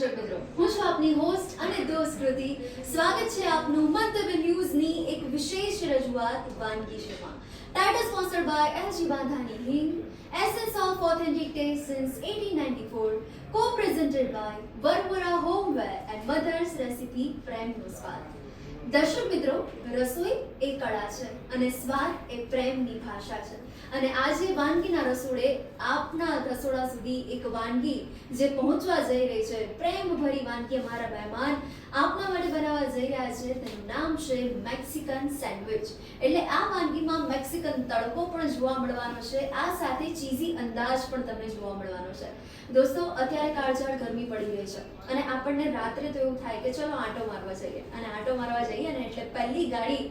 મિત્રો હું છું આપની હોસ્ટ અને દોસ્ત કૃતિ. સ્વાગત છે આપનું મંતવ્ય ન્યૂઝની એક વિશેષ રજૂઆત વાનગી શોમાં. ટાઇટલ સ્પોન્સર્ડ બાય એલજી બાંધાની હિંગ, essence of authentic taste since 1894, co-presented by Varmora Homeware and Mother's Recipe પ્રેમનો સ્વાદ. દર્શક મિત્રો, રસોઈ એ કળા છે અને સ્વાદ એ પ્રેમની ભાષા છે. અને આજે વાનગીના રસોડે આપના રસોડા સુધી એક વાનગી જે પહોંચવા જઈ રહી છે, પ્રેમ ભરી વાનગી અમારા મહેમાન આપના માટે બનાવવા જઈ રહ્યા છે. તેનું નામ છે મેક્સિકન સેન્ડવિચ. એટલે આ વાનગીમાં મેક્સિકન તડકો પણ જોવા મળવાનો છે, આ સાથે ચીઝી અંદાજ પણ તમને જોવા મળવાનો છે. દોસ્તો, અત્યારે કાળઝાળ ગરમી પડી રહી છે અને આપણને રાત્રે તો એવું થાય કે ચલો આંટો મારવા જઈએ, અને આંટો મારવા જઈએ ને એટલે પહેલી ગાડી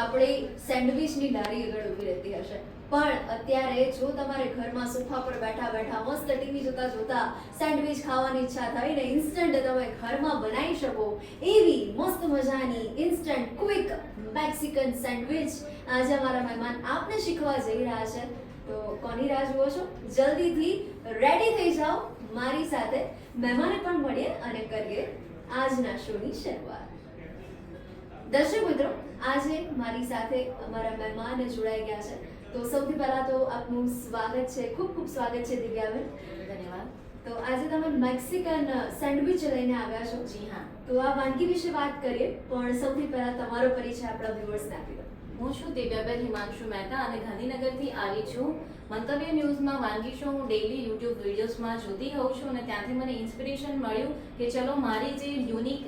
આપણી સેન્ડવિચની લારી આગળ ઊભી રહેતી હશે. પણ અત્યારે જો તમારે ઘરમાં સોફા પર બેઠા બેઠા મસ્ત ટીવી જોતા જોતા સેન્ડવિચ ખાવાની ઈચ્છા થાય ને ઇન્સ્ટન્ટ તમે ઘરમાં બનાવી શકો એવી મસ્ત મજાની ઇન્સ્ટન્ટ ક્વિક મેક્સિકન સેન્ડવિચ આજે અમારા મહેમાન આપને શીખવા જઈ રહ્યા છે. તો કોની રાહ જુઓ છો? જલ્દીથી રેડી થઈ જાઓ મારી સાથે. મહેમાને પણ મળીએ અને કરીએ આજના શોની શરૂઆત. દર્શક મિત્રો, આજે મારી સાથે અમારા મહેમાન જોડાઈ ગયા છે. તો સૌથી પહેલા તો આપનું સ્વાગત છે, ખૂબ ખૂબ સ્વાગત છે દિવ્યાબેન. ધન્યવાદ. તો આજે તમે મેક્સિકન સેન્ડવિચ લઈને આવ્યા છો. જી હા. તો આ વાનગી વિશે વાત કરીએ, પણ સૌથી પહેલા તમારો પરિચય આપણા વ્યુઅર્સને આપી દો. હું છું દિવ્યાબેન હિમાંશુ મહેતા અને ગાંધીનગરથી આવી છું. મંતવ્ય ન્યૂઝમાં વાનગી શો હું ડેઈલી યુટ્યુબ વિડીયોઝમાં જોતી હોઉં છું અને ત્યાંથી મને ઇન્સ્પિરેશન મળ્યું કે ચલો મારી જે યુનિક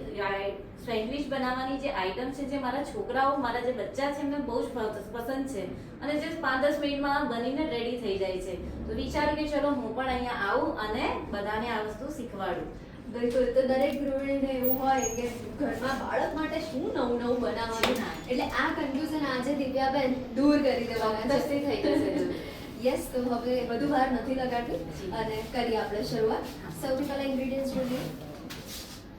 સેન્ડવિચ બનાવવાની જે આઈટમ છે, જે મારા છોકરાઓ, મારા જે બચ્ચા છે એમને બહુ જ પસંદ છે અને જે 5-10 મિનિટમાં બનીને રેડી થઈ જાય છે. તો વિચાર્યું કે ચલો હું પણ અહીંયા આવું અને બધાને આ વસ્તુ શીખવાડું. બિલકુલ. તો દરેક ગૃહિણીને એવું હોય કે ઘરમાં બાળક માટે શું નવું નવું બનાવવાનું, એટલે આ કન્ફ્યુઝન આજે દિવ્યાબેન દૂર કરી દેવાના છે. થઈ જશે. યસ. તો હવે વધુ વાર નથી લગાડતી અને કરીએ આપણે શરૂઆત. સૌથી પહેલા ઇન્ગ્રેડિયન્ટ્સ જોઈએ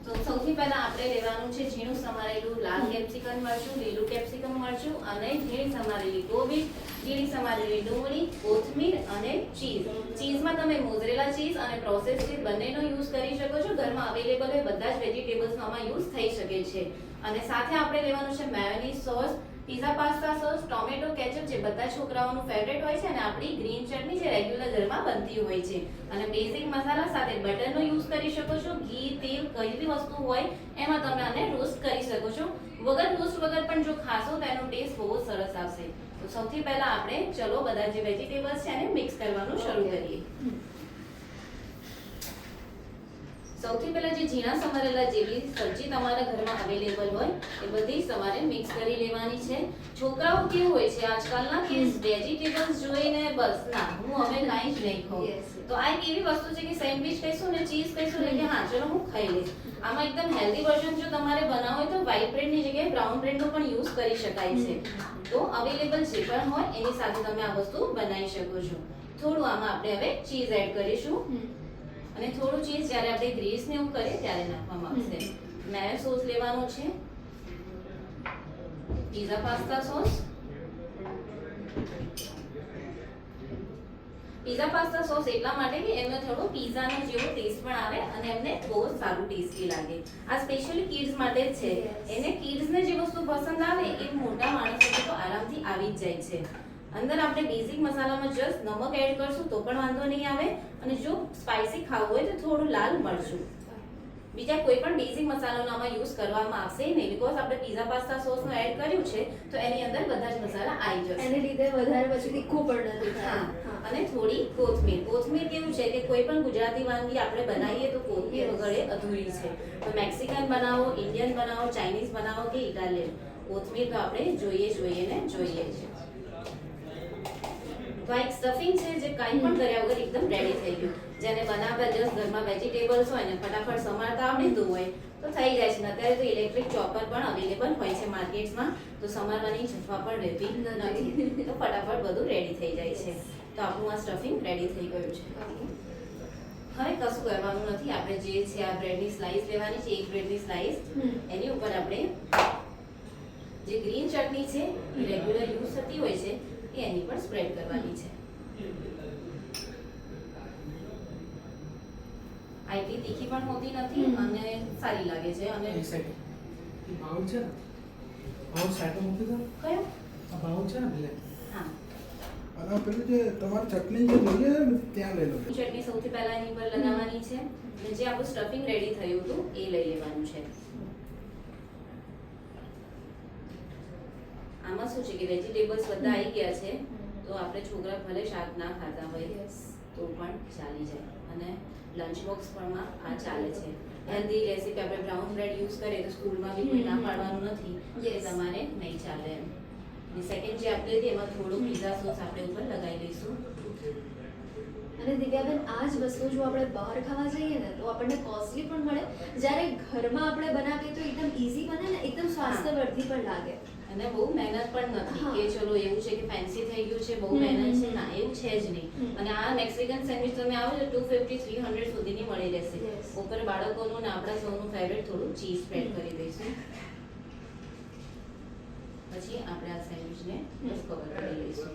તો સૌથી પહેલા આપણે લેવાનું છે ઝીણું સમારેલું લાલ કેપ્સિકમ મરચું, લીલું કેપ્સિકમ મરચું અને ઝીણી સમારેલી કોબીજ, ઝીણી સમારેલી ડુંગળી, કોથમીર અને ચીઝ. ચીઝમાં તમે મોઝરેલા ચીઝ અને પ્રોસેસ ચીઝ બંનેનો યુઝ કરી શકો છો. ઘરમાં અવેલેબલ હોય બધા જ વેજીટેબલ્સનો આમાં યુઝ થઈ શકે છે. અને સાથે આપણે લેવાનું છે mayonnaise sauce, pizza pasta sauce, tomato ketchup જે બધા છોકરાઓનું ફેવરેટ હોય છે, અને આપણી ગ્રીન ચટણી જે રેગ્યુલર ઘરમાં બનતી હોય છે. અને બેઝિક મસાલા સાથે બટરનો યુઝ કરી શકો છો. ઘી, તેલ, કઈ બી વસ્તુ હોય એમાં તમે આને રોસ્ટ કરી શકો છો. વગર રોસ્ટ વગર પણ જો ખાશો તો એનો ટેસ્ટ બહુ સરસ આવશે. તો સૌથી પહેલા આપણે ચલો બધા જે વેજીટેબલ્સ છે એને મિક્સ કરવાનું શરૂ કરીએ. સૌથી પહેલા જે ઝીણા સમારેલા જેવી સબ્જી તમારા ઘરમાં અવેલેબલ હોય એ બધી તમારે મિક્સ કરી લેવાની છે. છોકરાઓ કેવું હોય છે આજકાલના કે વેજીટેબલ્સ જોઈને બસ ના હું હવે કાંઈ જ નહીં ખાઉં. તો આ એક એવી વસ્તુ છે કે સેન્ડવિચ કહીશું ને ચીઝ કહીશું ને કે હા ચલો હું ખાઈ લઈશ. આમાં એકદમ હેલ્ધી વર્ઝન જો તમારે બનાવવું હોય તો વ્હાઈટ બ્રેડની જગ્યાએ બ્રાઉન બ્રેડનો પણ યુઝ કરી શકાય છે. તો અવેલેબલ જે પણ હોય એની સાથે તમે આ વસ્તુ બનાવી શકો છો. થોડું આમાં આપણે હવે ચીઝ એડ કરીશું અને થોડું ચીઝ જ્યારે આપણે ગ્રીસ ને એવું કરીએ ત્યારે નાખવામાં આવશે. મેયો સોસ લેવાનો છે, pizza pasta sauce. Pizza pasta sauce એટલા માટે કે એમને થોડો પીઝાનો જેવો ટેસ્ટ પણ આવે અને એમને બહુ સારું ટેસ્ટી લાગે. આ સ્પેશિયલી કિડ્સ માટે જ છે. એને કિડ્સને જે વસ્તુ પસંદ આવે એ મોટા માણસોને તો આરામથી આવી જ જાય છે. અંદર આપણે બેઝિક મસાલામાં જસ્ટ નમક એડ કરશું તો પણ વાંધો નહીં આવે, અને જો સ્પાઇસી ખાવું હોય તો થોડું લાલ મરચું. બીજા કોઈ પણ બેઝિક મસાલાનો આમાં યુઝ કરવામાં આવશે નહીં, બીકોઝ આપણે પીઝા પાસ્તા સોસનો એડ કર્યું છે તો એની અંદર બધા જ મસાલા આવી જશે. એને લીધે વધારે પછી તીખું પણ નથી થાય. અને થોડી કોથમીર. કોથમીર કેવું છે કે કોઈ પણ ગુજરાતી વાનગી આપણે બનાવીએ તો કોથમીર વગર અધૂરી છે. તો મેક્સિકન બનાવો, ઇન્ડિયન બનાવો, ચાઇનીઝ બનાવો કે ઇટાલિયન, કોથમીર તો આપણે જોઈએ છે. તો આ એક સ્ટફિંગ છે જે કાંઈ પણ કર્યા વગર એકદમ રેડી થઈ ગયું. જેને બનાવતા જસ્ટ ઘરમાં વેજીટેબલ્સ હોય ને ફટાફટ સમારતા આવડતું હોય તો થઈ જાય છે. અત્યારે તો ઇલેક્ટ્રિક ચોપર પણ અવેલેબલ હોય છે માર્કેટમાં, તો સમારવાની જથ્થા પણ રહેતી નથી, તો ફટાફટ બધું રેડી થઈ જાય છે. તો આપણું આ સ્ટફિંગ રેડી થઈ ગયું છે. હવે કશું કરવાનું નથી. આપણે જે છે આ બ્રેડની સ્લાઈસ લેવાની છે, એક બ્રેડની સ્લાઈસ, એની ઉપર આપણે જે ગ્રીન ચટણી છે રેગ્યુલર યુઝ થતી હોય છે એની પર સ્પ્રેડ કરવાની છે. આ એટલી તીખી પણ હોતી નથી અને સારી લાગે છે. અને એક સેકન્ડ બાઉલ છે ને બાઉલ સાઈડમાં મૂકી દો. કયો? આ બાઉલ છે ને પેલે હા, અને આ પેલું જે તમારી ચટણી જે જોઈએ ને ત્યાં લઈ લો. ચટણી સૌથી પહેલા એની પર લગાવવાની છે અને જે આપણું સ્ટફિંગ રેડી થયું હતું એ લઈ લેવાનું છે. આમાં શું છે કે વેજીટેબલ્સ બધા આવી ગયા છે તો આપણે છોકરા ભલે શાક ના ખાતા હોય Yes. તો પણ ચાલી જાય. અને લંચ બોક્સ પણમાં આ ચાલે છે. હેલ્ધી રેસીપી આપણે બ્રાઉન બ્રેડ યુઝ કરીએ તો સ્કૂલમાં બી કોઈ ના પાડવાનું નથી કે Yes. તમારે નહીં ચાલે એમ. અને સેકન્ડ જે આપણે લીધી એમાં થોડું પિઝા સોસ આપણે ઉપર લગાવી દઈશું. અને દિવ્યાબેન આ જ વસ્તુ જો આપણે બહાર ખાવા જઈએ ને તો આપણને કોસ્ટલી પણ મળે, જ્યારે ઘરમાં આપણે બનાવીએ તો એકદમ ઈઝી બને ને એકદમ સ્વાસ્થ્યવર્ધી પણ લાગે. અને બહુ મહેનત પણ નથી હા. કે ચલો એવું છે કે ફેન્સી થઈ ગયું છે બહુ મહેનત છે, ના એવું છે જ નહીં. અને આ મેક્સિકન સેન્ડવિચ તમે આવો તો 250-300 સુધીની મળી રહેશે. Yes. ઉપર બાળકોનું ને આપણા સૌનું ફેવરેટ થોડું ચીઝ સ્પ્રેડ કરી દઈશું. પછી આપણે આ સેન્ડવિચને બસ કવર કરી લઈશું.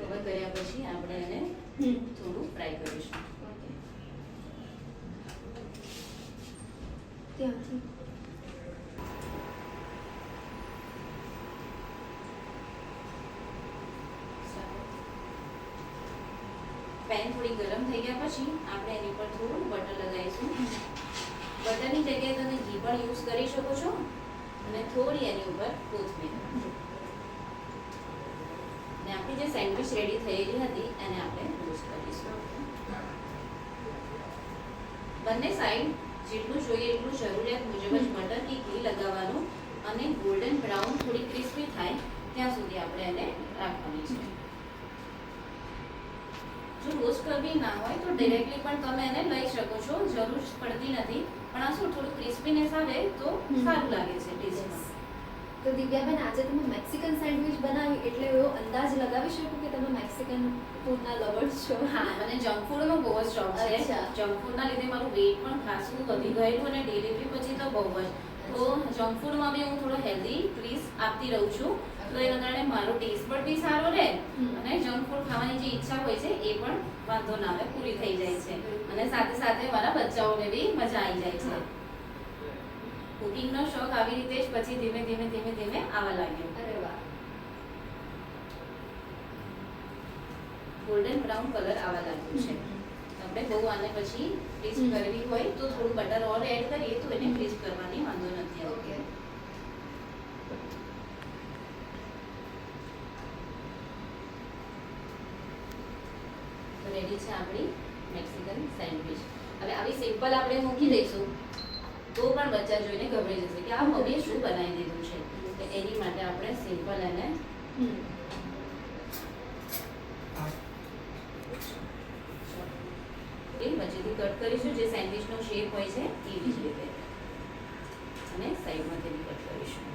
કવર કર્યા પછી આપણે એને થોડું ફ્રાય કરીશું. ત્યાંથી પેન થોડી ગરમ થઈ ગયા પછી આપણે એની પર થોડું બટર લગાવીશું. બટરની જગ્યાએ તમે ઘી પણ યુઝ કરી શકો છો અને થોડી એની ઉપર કોથમીર. ને આપણી જે સેન્ડવિચ રેડી થયેલી હતી એને આપણે રોસ્ટ કરીશું. બંને સાઈડ જેટલું જોઈએ એટલું જરૂરિયાત મુજબ જ બટર કે ઘી લગાવવાનું અને ગોલ્ડન બ્રાઉન થોડી ક્રિસ્પી થાય ત્યાં સુધી આપણે એને રાખવાની છે. જો રોસ્ટ કરવી ના હોય તો ડાયરેક્ટલી પણ તમે એને લઈ શકો છો, જરૂર પડતી નથી. પણ આ શું થોડું ક્રિસ્પીનેસ આવે તો સારું લાગે છે ટેસ્ટમાં. તો દિવ્યાબેન આજે તમે મેક્સિકન સેન્ડવિચ બનાવી એટલે એવો અંદાજ લગાવી શકો કે તમે મેક્સિકન ફૂડના લવર્સ છો. હા, મને જંક ફૂડનો બહુ જ શોખ છે. અચ્છા. જંક ફૂડના લીધે મારું વેઇટ પણ ખાસું વધી ગયેલું અને ડિલિવરી પછી તો બહુ જ. તો જંક ફૂડમાં બી હું થોડો હેલ્ધી ટ્વીસ્ટ આપતી રહું છું. તો એના કારણે મારો ટેસ્ટ પણ બી સારો રહે અને જંક ફૂડ ખાવાની જે ઈચ્છા હોય છે એ પણ વાંધો ના આવે, પૂરી થઈ જાય છે. અને સાથે સાથે મારા બચ્ચાઓને બી મજા આવી જાય છે. કુકિંગનો શોખ આવી રીતે જ પછી ધીમે ધીમે આવવા લાગ્યો. અરે વાહ. ગોલ્ડન બ્રાઉન કલર આવવા લાગ્યો છે. આપણે બહુ આને પછી ક્રિસ્પ કરવી હોય તો થોડું બટર ઓર એડ કરીએ તો એને ક્રિસ્પ કરવાની વાંધો નથી આવતો. ઓકે. તો રેડી છે આપણી મેક્સિકન સેન્ડવિચ. હવે આવી સિમ્પલ આપણે મૂકી દઈશું તો પણ બચ્ચા જોઈને ગભરાઈ જશે કે આ મમ્મીએ શું બનાવી દીધું છે. તો એની માટે આપણે સિમ્પલ અને એ વચ્ચેથી કટ કરીશું જે સેન્ડવિચનો શેપ હોય છે એવી જ રીતે અને સાઈડમાંથી બી કટ કરીશું.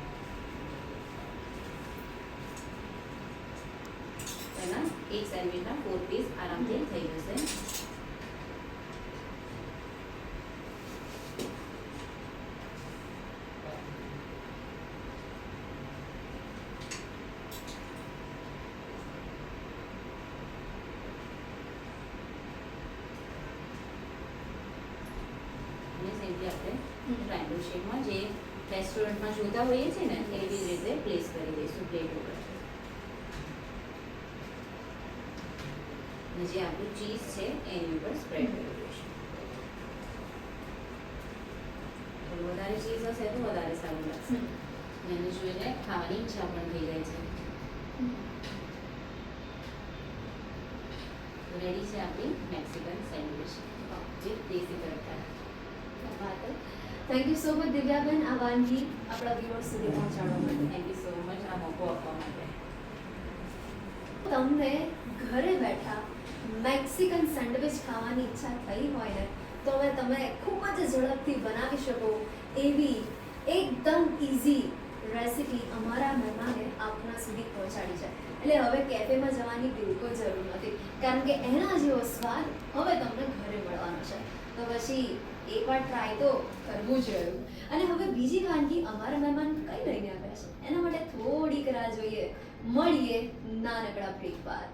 એના એક સેન્ડવિચના 4 પીસ આરામથી થઈ જશે. સિમ્પલી આપણે ટ્રાયંગલ શેપમાં જે રેસ્ટોરન્ટમાં જોતા હોઈએ છીએ ને એવી જ રીતે પ્લેસ કરી દઈશું પ્લેટ ઉપર. અને જે આપણું ચીઝ છે એની ઉપર સ્પ્રેડ કરી દઈશું. થોડું વધારે ચીઝ હશે તો વધારે સારું લાગશે. અને એને જોઈને ખાવાની ઈચ્છા પણ થઈ જાય છે. તો રેડી છે આપણી મેક્સિકન સેન્ડવિચ વિથ દેશી તડકા. થેન્ક યુ સો મચ દિવ્યાબેન આ વાનગી આપણા વ્યુઅર્સ સુધી પહોંચાડવા માટે. થેન્ક યુ સો મચ આ મોકો આપવા માટે. તમને ઘરે બેઠા મેક્સિકન સેન્ડવિચ ખાવાની ઈચ્છા થઈ હોય ને તો હવે તમે ખૂબ જ ઝડપથી બનાવી શકો એવી એકદમ ઇઝી રેસીપી અમારા મહેમાને આપના સુધી પહોંચાડી છે. એટલે હવે કેફેમાં જવાની બિલકુલ જરૂર નથી, કારણ કે એના જેવો સ્વાદ હવે તમને ઘરે મળવાનો છે. તો પછી એકવાર ટ્રાય તો કરવું જ રહ્યું. અને હવે બીજી વાનગી અમારા મહેમાન કઈ લઈને આવ્યા છે એના માટે થોડીક રાહ જોઈએ. મળીએ નાનકડા બ્રેક બાદ.